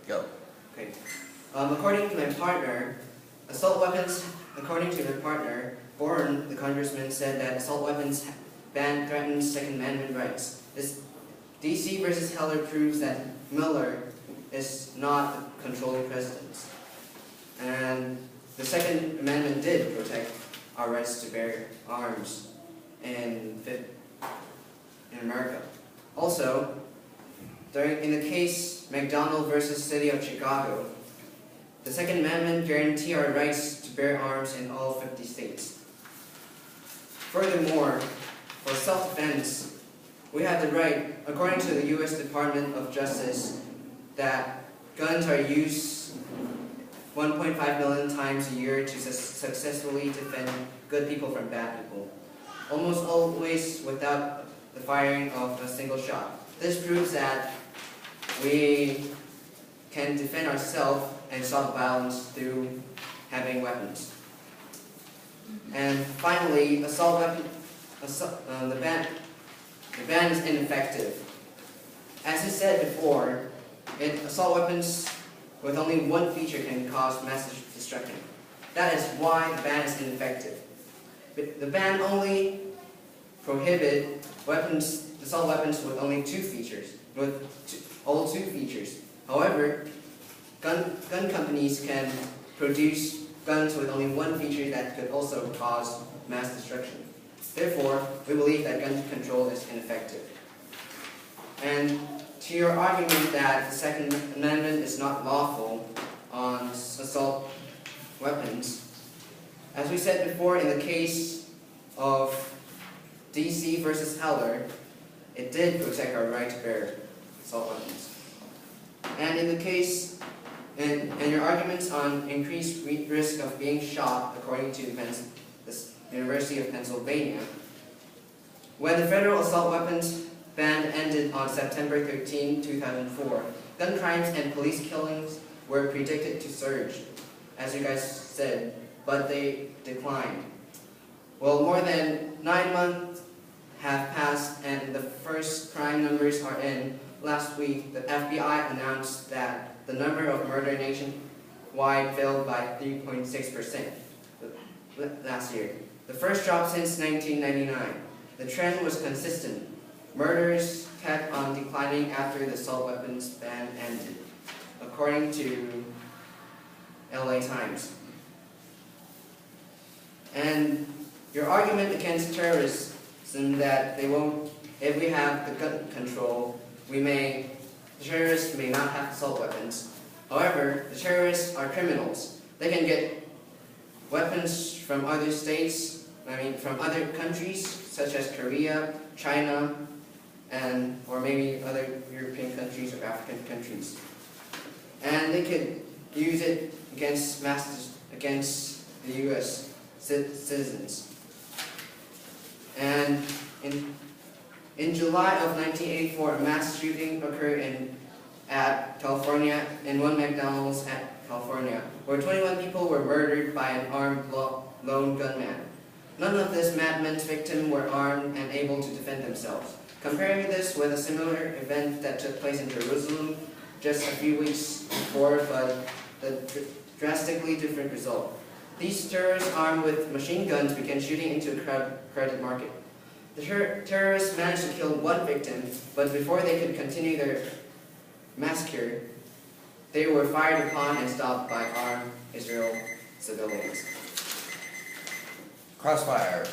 Go. Okay. According to my partner, Bourne, the congressman, said that assault weapons ban threatens Second Amendment rights. This DC versus Heller proves that Miller is not the controlling president. And the Second Amendment did protect our rights to bear arms in America. Also, in the case McDonald versus City of Chicago, the Second Amendment guarantees our rights to bear arms in all 50 states. Furthermore, for self-defense, we have the right, according to the U.S. Department of Justice, that guns are used 1.5 million times a year to successfully defend good people from bad people, almost always without the firing of a single shot. This proves that we can defend ourselves and stop violence through having weapons. And finally, the ban is ineffective. As I said before, assault weapons with only one feature can cause mass destruction. That is why the ban is ineffective. But the ban only prohibits assault weapons with only two features, all two features. However, gun companies can produce guns with only one feature that could also cause mass destruction. Therefore, we believe that gun control is ineffective. And to your argument that the Second Amendment is not lawful on assault weapons, as we said before, in the case of DC versus Heller, it did protect our right to bear assault weapons. And in the case, and your arguments on increased risk of being shot, according to the University of Pennsylvania, when the federal assault weapons ban ended on September 13, 2004, gun crimes and police killings were predicted to surge, as you guys said, but they declined. Well, more than 9 months have passed and the first crime numbers are in. Last week, the FBI announced that the number of murder nationwide fell by 3.6% last year, the first drop since 1999. The trend was consistent. Murders kept on declining after the assault weapons ban ended, according to LA Times. And your argument against terrorism that they won't, if we have the gun control, terrorists may not have assault weapons. However, the terrorists are criminals. They can get weapons from other states, from other countries, such as Korea, China, or maybe other European countries or African countries. And they could use it against the U.S. citizens. And in July of 1984, a mass shooting occurred in one McDonald's at California, where 21 people were murdered by an armed lone gunman. None of these madmen's victims were armed and able to defend themselves. Comparing this with a similar event that took place in Jerusalem just a few weeks before, but the drastically different result. These terrorists armed with machine guns began shooting into a crowded market. The terrorists managed to kill one victim, but before they could continue their massacre, they were fired upon and stopped by armed Israeli civilians. Crossfire.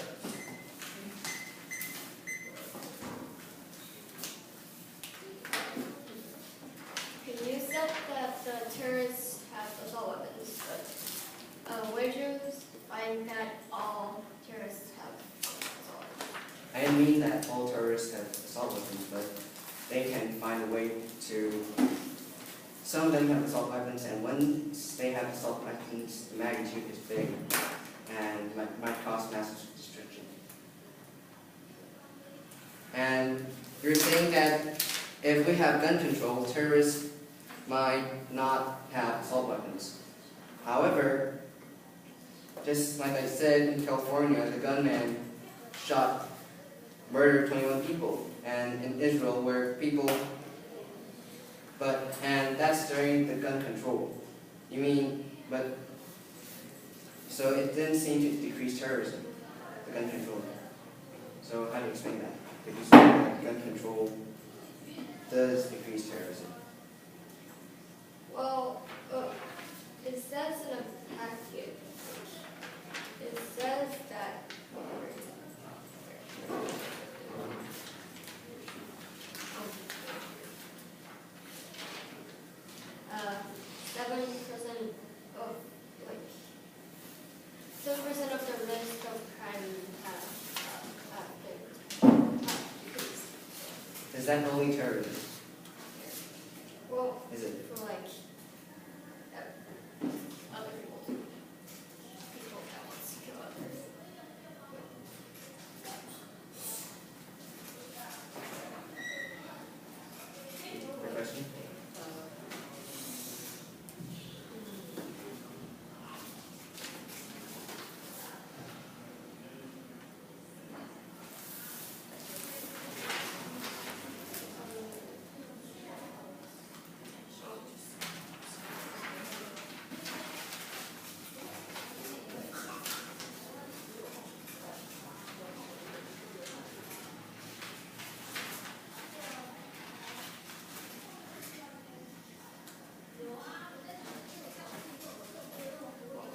You said that the terrorists have assault weapons, but where do you find that all terrorists have assault weapons? I didn't mean that all terrorists have assault weapons, but they can find a way to. Some of them have assault weapons, and once they have assault weapons, the magnitude is big and might cause mass destruction. And you're saying that if we have gun control, terrorists might not have assault weapons. However, just like I said, in California, the gunman murdered 21 people. And in Israel, where people And that's during the gun control. You mean, so it didn't seem to decrease terrorism, the gun control. So how do you explain that? If you say that gun control does decrease terrorism. Well, it says in a packet. It says that 7% of the risk of crime have decreased. Is that only terrorism? Well, Is it? for like other people too. People that want to kill others. Your question?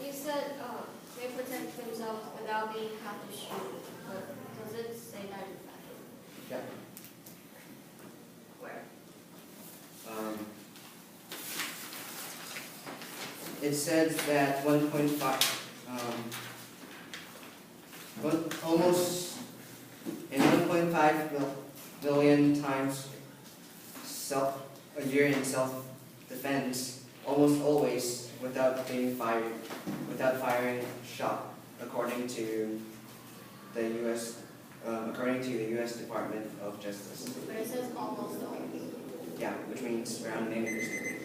You said they protect themselves without being have to shoot. But does it say that in fact? Yeah. Where? It says that 1.5, almost in 1.5 million times a year in self-defense, almost always without firing a shot, according to the U.S. Department of Justice. But it says almost always. Yeah, which means around 90%.